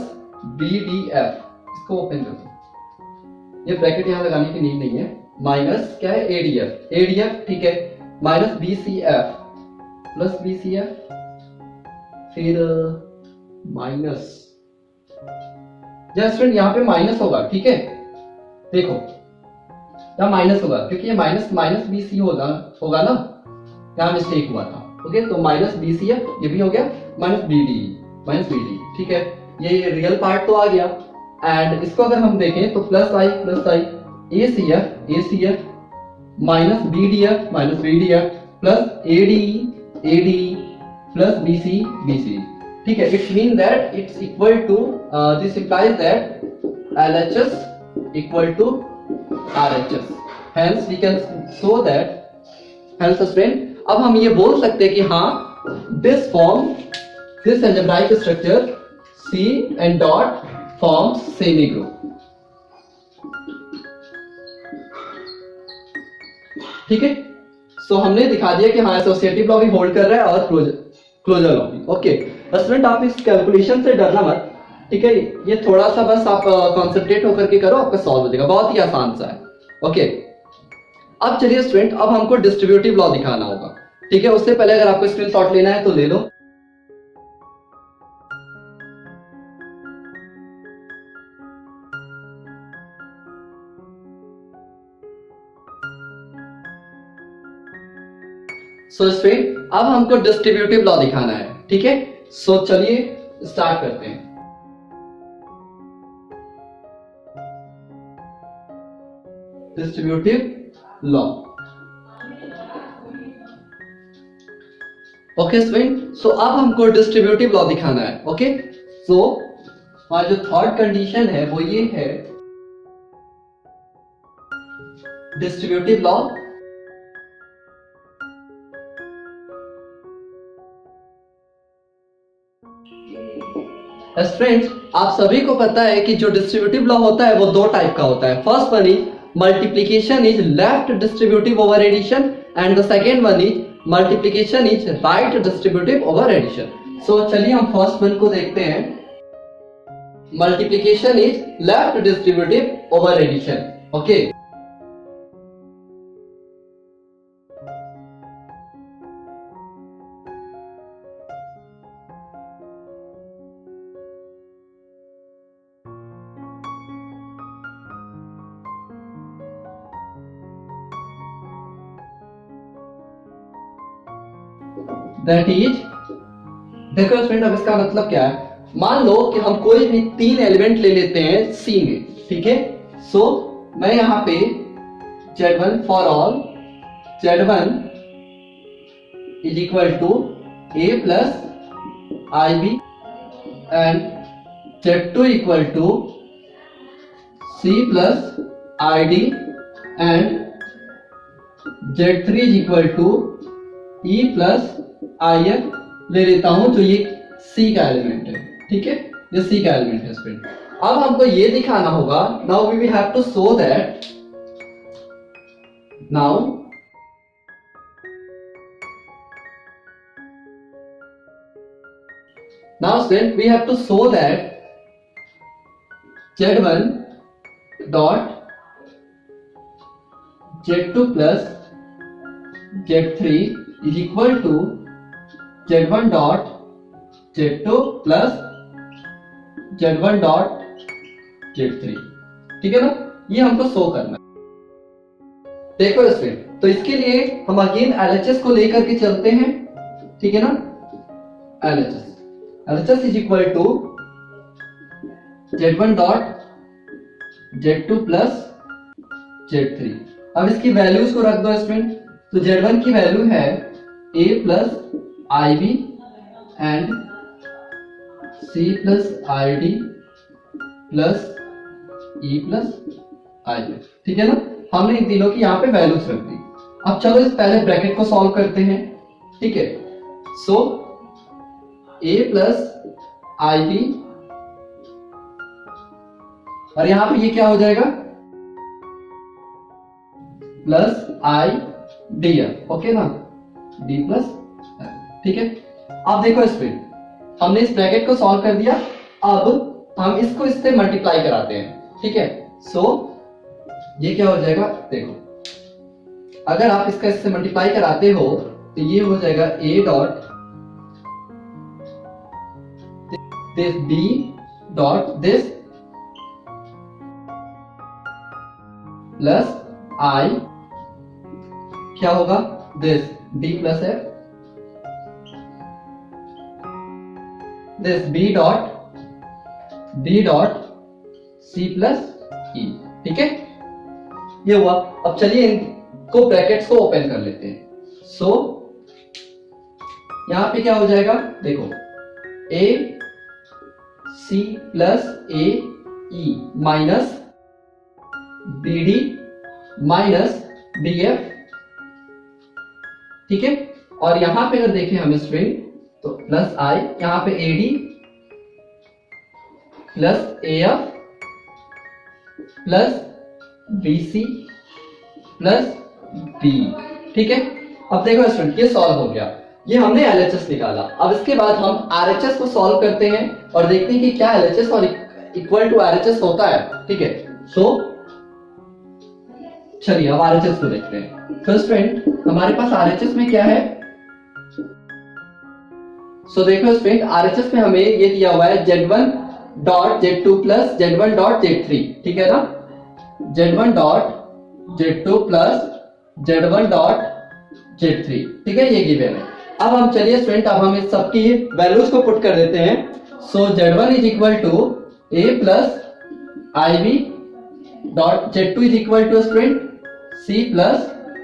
Speaker 1: BDF, इसको ओपन कर दो, ये ब्रैकेट यहां लगाने की नीड नहीं है, माइनस क्या है, ADF, ठीक है, माइनस BCF प्लस BCF, फिर माइनस, स्टूडेंट यहाँ पे माइनस होगा, ठीक है, देखो यहाँ माइनस होगा क्योंकि ये माइनस माइनस BC होगा ना, यहाँ मिस्टेक हुआ था, ओके। तो माइनस BCF ये भी हो गया, माइनस BD, ठीक है, ये रियल पार्ट तो आ गया। एंड इसको अगर हम देखें तो plus I ACF minus BDF plus ADE plus BC, ठीक है। It's mean that it's equal to, this implies that LHS equal to RHS, hence we can show that, hence friend, अब हम ये बोल सकते हैं कि हाँ, this algebraic structure C and dot forms semi group, ठीक है। सो हमने दिखा दिया कि हाँ, एसोसिएटिव लॉ भी होल्ड कर रहा है और क्लोजर लॉ भी, ओके। स्टूडेंट आप इस कैलकुलेशन से डरना मत, ठीक है, ये थोड़ा सा बस आप कॉन्सेंट्रेट होकर के करो, आपका सॉल्व हो जाएगा, बहुत ही आसान सा है, ओके। अब चलिए स्टूडेंट, अब हमको डिस्ट्रीब्यूटिव लॉ दिखाना होगा, ठीक है, उससे पहले अगर आपको स्क्रीनशॉट लेना है तो ले लो। सो स्टूडेंट अब हमको डिस्ट्रीब्यूटिव लॉ दिखाना है, ठीक है। सो चलिए स्टार्ट करते हैं। Distributive law. ओके स्टूडेंट, सो अब हमको डिस्ट्रीब्यूटिव लॉ दिखाना है। ओके, सो हमारा जो थर्ड कंडीशन है वो ये है, डिस्ट्रीब्यूटिव लॉ फ्रेंड्स आप सभी को पता है कि जो डिस्ट्रीब्यूटिव लॉ होता है वो दो टाइप का होता है। First one is multiplication is left distributive over addition and the second one is multiplication is right distributive over addition. So चलिए हम फर्स्ट वन को देखते हैं। Multiplication is left distributive over addition. Okay, that is, देखो student अब इसका मतलब क्या है। मान लो कि हम कोई भी तीन एलिमेंट ले लेते हैं सी में, ठीक है। सो मैं यहां पे Z1 for all, Z1 is equal to A plus IB and Z2 equal to C plus ID and Z3 is equal to E plus IN ले लेता हूं, जो ये C का एलिमेंट है, ठीक है, ये C का एलिमेंट है स्टूडेंट। अब हमको ये दिखाना होगा, now we will have to show that, now student we have to show that Z1 dot Z2 plus Z3 is equal to Z1 dot Z2 plus Z1 dot Z3, ठीक है ना। ये हमको शो करना है। देखो स्टूडेंट, तो इसके लिए हम अगेन LHS को लेकर के चलते हैं, ठीक है ना। LHS is equal to Z1 dot Z2 plus Z3। अब इसकी वैल्यूज को रख दो स्टूडेंट। तो Z1 की वैल्यू है A plus IB and C plus ID plus E plus IB, ठीक है ना। हमने इन तीनों की यहाँ पे वैल्यूज रख दी। अब चलो इस पहले ब्रैकेट को सॉल्व करते हैं, ठीक है। सो A प्लस IB और यहां पे ये क्या हो जाएगा, प्लस IDF, ओके ना, D प्लस, ठीक है। अब देखो इस पे हमने इस ब्रैकेट को सॉल्व कर दिया। अब हम इसको इससे मल्टीप्लाई कराते हैं, ठीक है। सो ये क्या हो जाएगा, देखो अगर आप इसका इससे मल्टीप्लाई कराते हो तो ये हो जाएगा A dot this B dot this plus I क्या होगा, this D plus F, this B dot C plus E, ठीक है। ये हुआ। अब चलिए इनको ब्रैकेट्स को ओपन कर लेते हैं। सो यहां पे क्या हो जाएगा, देखो A C plus A E minus BD minus BF, ठीक है। और यहां पे अगर देखें हम स्ट्रिंग तो प्लस I, यहां पे AD plus AF plus BC plus B, ठीक है। अब देखो स्टूडेंट ये सॉल्व हो गया, ये हमने LHS निकाला। अब इसके बाद हम RHS को सॉल्व करते हैं और देखते हैं कि क्या LHS और इक्वल टू RHS होता है, ठीक है। सो चलिए अब RHS को देखते हैं। फर्स्ट फ्रेंड हमारे पास RHS में क्या है, सो देखो स्टूडेंट आरएचएस में हमें ये दिया हुआ है Z1 dot Z2 plus Z1 dot Z3, ठीक है ना, Z1 dot Z2 plus Z1 dot Z3, ठीक है, ये गिवन है। अब हम चलिए स्टूडेंट अब हम इस सबकी वैल्यूज को पुट कर देते हैं। So Z1 is equal to A plus IB dot Z2 is equal to student C plus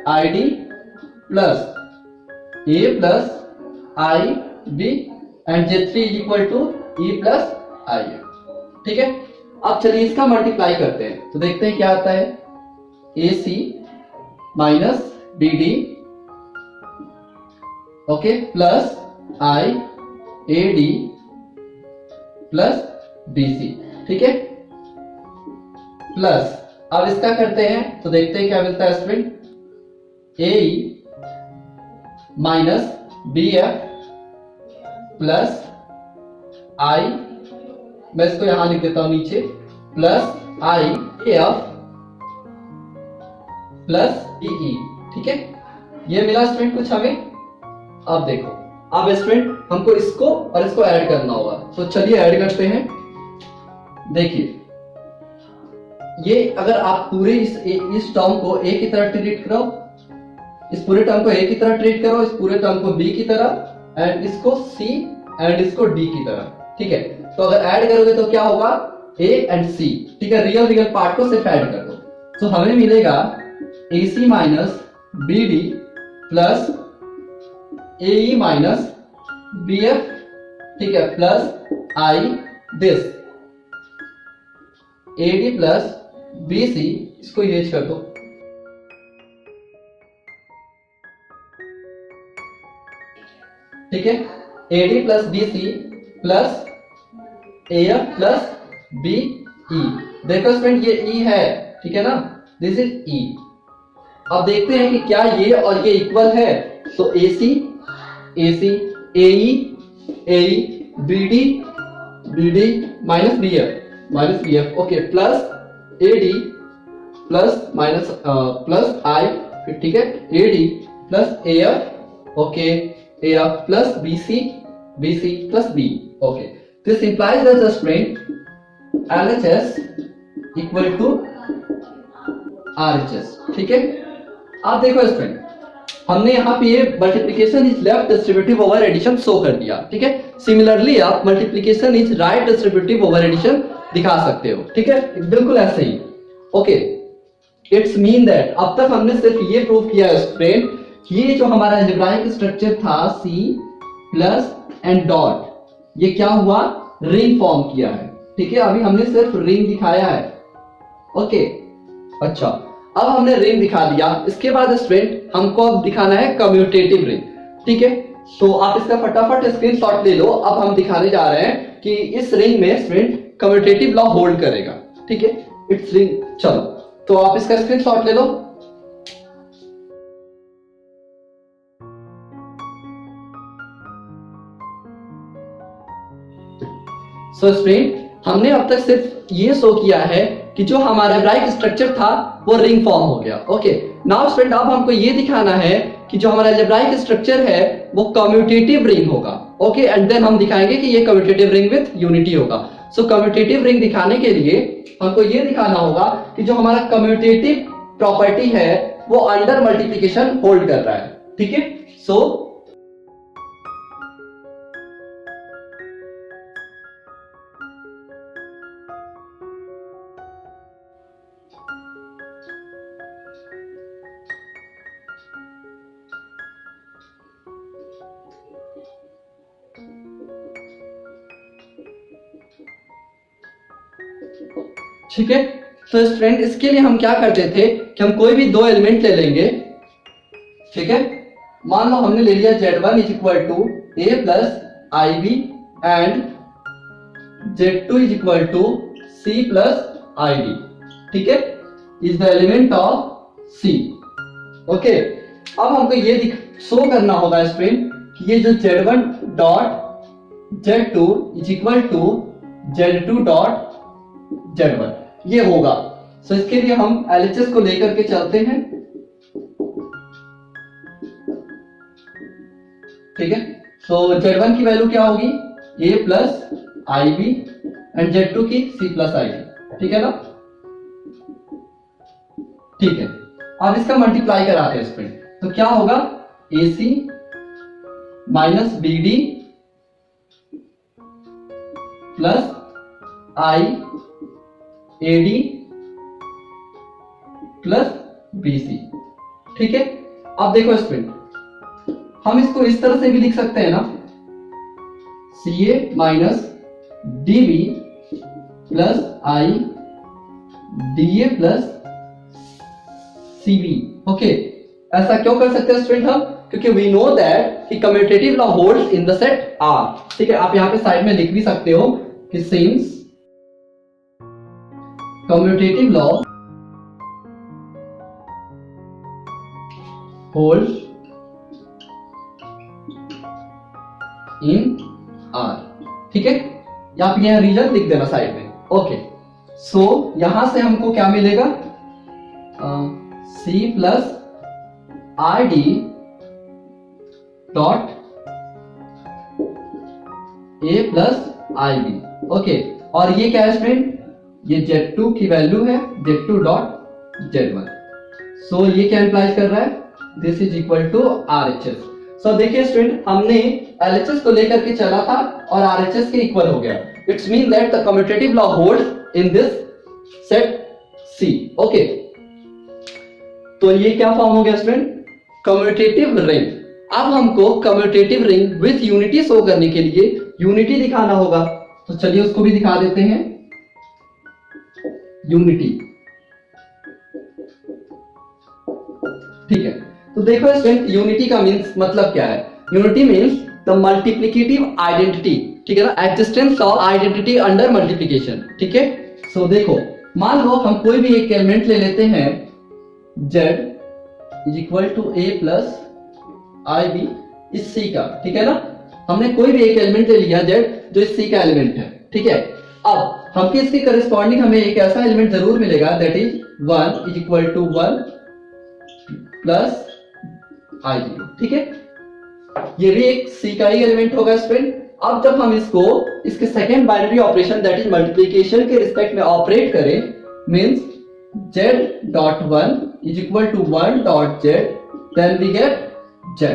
Speaker 1: ID plus A plus IB and Z3 is equal to E plus IF, ठीक है। अब चलिए इसका multiply करते हैं तो देखते हैं क्या आता है। AC minus BD, okay, plus IAD plus BC, ठीक है, प्लस अब इसका करते हैं तो देखते हैं क्या मिलता है student. AE minus BF plus I, मैं इसको यहां लिख देता हूं नीचे, प्लस IAF प्लस DE, ठीक है, ये मिला स्टूडेंट कुछ हमें। अब देखो अब स्टूडेंट हमको इसको और इसको ऐड करना होगा, तो चलिए ऐड करते हैं। देखिए ये अगर आप पूरे इस टर्म को A की तरह ट्रीट करो, इस पूरे टर्म को A की तरह ट्रीट करो, इस पूरे टर्म को B की तरह एंड इसको C एंड इसको D की तरह, ठीक है। तो अगर ऐड करोगे तो क्या होगा, A एंड C, ठीक है, रियल पार्ट को सिर्फ ऐड कर दो तो हमें मिलेगा AC minus BD plus AE minus BF, ठीक है, plus I this AD plus BC, इसको यूज कर दो, ठीक है, AD plus BC plus AF plus BE। देखो स्टूडेंट ये E है, ठीक है ना, दिस इज E। अब देखते हैं कि क्या ये और ये इक्वल है। तो AC AE BD minus BF, okay, plus AD plus minus plus I, ठीक है, AD plus AF, okay, AF plus BC plus B, okay. This implies that the student LHS equal to RHS, ठीक है। आप देखो student हमने यहाँ पे ये multiplication is left distributive over addition show कर दिया, ठीक है। सिमिलरली आप multiplication is right distributive over addition दिखा सकते हो, ठीक है, बिल्कुल ऐसे ही, ओके। इट्स मीन दैट अब तक हमने सिर्फ ये प्रूव किया है स्टूडेंट, ये जो हमारा अलजेब्राइक स्ट्रक्चर था C प्लस एंड डॉट, ये क्या हुआ, रिंग फॉर्म किया है, ठीक है। अभी हमने सिर्फ रिंग दिखाया है, ओके। अच्छा अब हमने रिंग दिखा दिया, इसके बाद स्टूडेंट हमको अब दिखाना है कम्यूटेटिव रिंग, ठीक है। तो आप इसका फटाफट स्क्रीनशॉट ले लो। अब हम दिखाने जा रहे हैं कि इस रिंग में स्टूडेंट कम्यूटेटिव लॉ होल्ड करेगा, ठीक है, इट्स रिंग। चलो तो आप इसका स्क्रीनशॉट ले लो। सो स्टूडेंट हमने अब तक सिर्फ ये शो किया है कि जो हमारा अलजेब्राइक स्ट्रक्चर था वो रिंग फॉर्म हो गया, ओके। नाउ स्टूडेंट अब हमको ये दिखाना है कि जो हमारा अलजेब्राइक स्ट्रक्चर है वो कम्यूटेटिव रिंग होगा, ओके, एंड देन हम दिखाएंगे कि ये कम्यूटेटिव रिंग विद यूनिटी होगा। सो कम्यूटेटिव रिंग दिखाने के लिए हमको ये दिखाना होगा कि जो हमारा कम्यूटेटिव प्रॉपर्टी है वो अंडर मल्टीप्लिकेशन होल्ड कर रहा है, ठीक है। सो ठीक है, तो स्टूडेंट इसके लिए हम क्या करते थे कि हम कोई भी दो एलिमेंट ले लेंगे, ठीक है। मान लो हमने ले लिया Z1 is equal to A plus IB and Z2 is equal to C plus ID, ठीक है, is the element of C, okay. अब हमको ये शो करना होगा स्टूडेंट कि ये जो Z1 dot Z2 is equal to Z2 dot Z1 ये होगा। सो इसके लिए हम LHS को लेकर के चलते हैं, ठीक है। तो Z1 की वैल्यू क्या होगी, A plus IB and Z2 की C प्लस IB, ठीक है ना। ठीक है, अब इसका मल्टीप्लाई कराते हैं स्टूडेंट, तो क्या होगा AC minus BD plus IAD plus BC, ठीक है। अब देखो स्टूडेंट, हम इसको इस तरह से भी लिख सकते हैं ना, CA minus DB plus IDA plus CB, okay. ऐसा क्यों कर सकते हैं स्टूडेंट हम, क्योंकि वी नो दैट कि commutative law holds in the set R, ठीक है। आप यहां पे साइड में लिख भी सकते हो कि सिंस कम्यूटेटिव लॉ होल्ड्स इन R, ठीक है। या आप यहां रीजन लिख देना साइड में, ओके। सो यहां से हमको क्या मिलेगा, C plus RD dot A plus IB, okay. और ये क्या है स्टूडेंट, ये Z2 की वैल्यू है, Z2 डॉट Z1। सो ये क्या इंप्लाइज कर रहा है, this is equal to RHS। So देखिए स्टूडेंट, हमने LHS को लेकर के चला था और RHS के इक्वल हो गया। It's mean that the commutative law holds in this set C, okay. तो ये क्या फॉर्म हो गया स्टूडेंट, कम्यूटेटिव रिंग। अब हमको commutative ring with unity show करने के लिए यूनिटी दिखाना होगा, तो चलिए उसको भी दिखा देते हैं, यूनिटी, ठीक है। तो देखो स्टूडेंट, यूनिटी का मींस मतलब क्या है, unity means the multiplicative identity, ठीक है ना, existence of identity under multiplication, ठीक है। सो देखो, मान लो हम कोई भी एक एलिमेंट ले लेते हैं, Z is equal to A plus IB इस C का, ठीक है ना। हमने कोई भी एक एलिमेंट ले लिया Z जो इस C का एलिमेंट है, ठीक है। अब हमको इसके करस्पॉन्डिंग हमें एक ऐसा एलिमेंट जरूर मिलेगा, that is 1 is equal to 1 plus I0, ठीक है। ये भी एक C का ही एलिमेंट होगा स्टूडेंट। अब जब हम इसको इसके second binary operation that is multiplication के रिस्पेक्ट में ऑपरेट करें, means Z dot 1 is equal to 1 dot Z, then we get Z,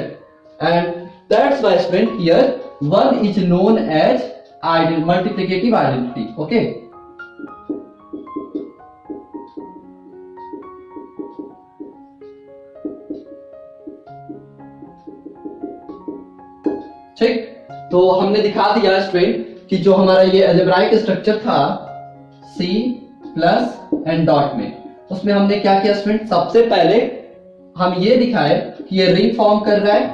Speaker 1: and that's why student here 1 is known as multiplicative identity, okay. ठीक, तो हमने दिखा दिया student कि जो हमारा ये अलजेब्राइक स्ट्रक्चर था C प्लस एंड डॉट में, उसमें हमने क्या किया स्टूडेंट, सबसे पहले हम ये दिखाए कि ये रिंग फॉर्म कर रहा है।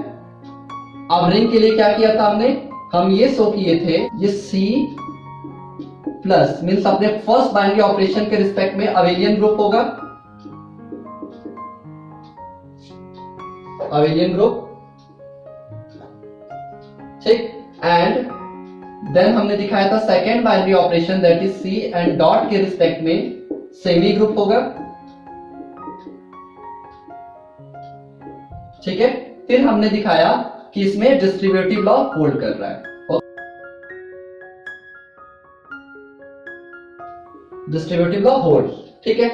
Speaker 1: अब रिंग के लिए क्या किया था हमने, हम ये शो किए थे, ये C प्लस मींस अपने फर्स्ट बाइनरी ऑपरेशन के रिस्पेक्ट में अबेलियन ग्रुप होगा, अबेलियन ग्रुप, ठीक। एंड देन हमने दिखाया था second binary operation that is C and dot के रिस्पेक्ट में सेमी ग्रुप होगा, ठीक है। फिर हमने दिखाया कि इसमें डिस्ट्रीब्यूटिव लॉ होल्ड कर रहा है, डिस्ट्रीब्यूटिव लॉ होल्ड, ठीक है।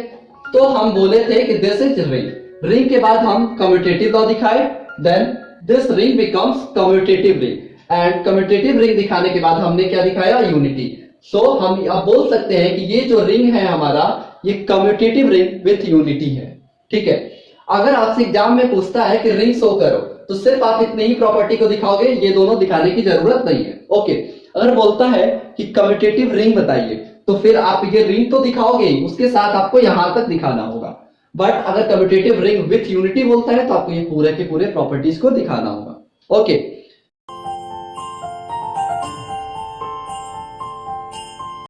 Speaker 1: तो हम बोले थे कि दिस इज रिंग, रिंग के बाद हम कम्यूटेटिव लॉ दिखाए, then this ring becomes commutative ring, and commutative ring दिखाने के बाद हमने क्या दिखाया, यूनिटी। सो हम अब बोल सकते हैं कि ये जो रिंग है हमारा, ये कम्यूटेटिव रिंग विथ यूनिटी है, ठीक है। अगर आपसे एग्जाम में पूछता है कि रिंग शो करो, तो सिर्फ आप इतनी ही प्रॉपर्टी को दिखाओगे, ये दोनों दिखाने की जरूरत नहीं है, ओके। अगर बोलता है कि कम्यूटेटिव रिंग बताइए, तो फिर आप ये रिंग तो दिखाओगे, उसके साथ आपको यहां तक दिखाना होगा। बट अगर कम्यूटेटिव रिंग विथ यूनिटी बोलता है, तो आपको ये पूरे के पूरे प्रॉपर्टीज को दिखाना होगा, ओके।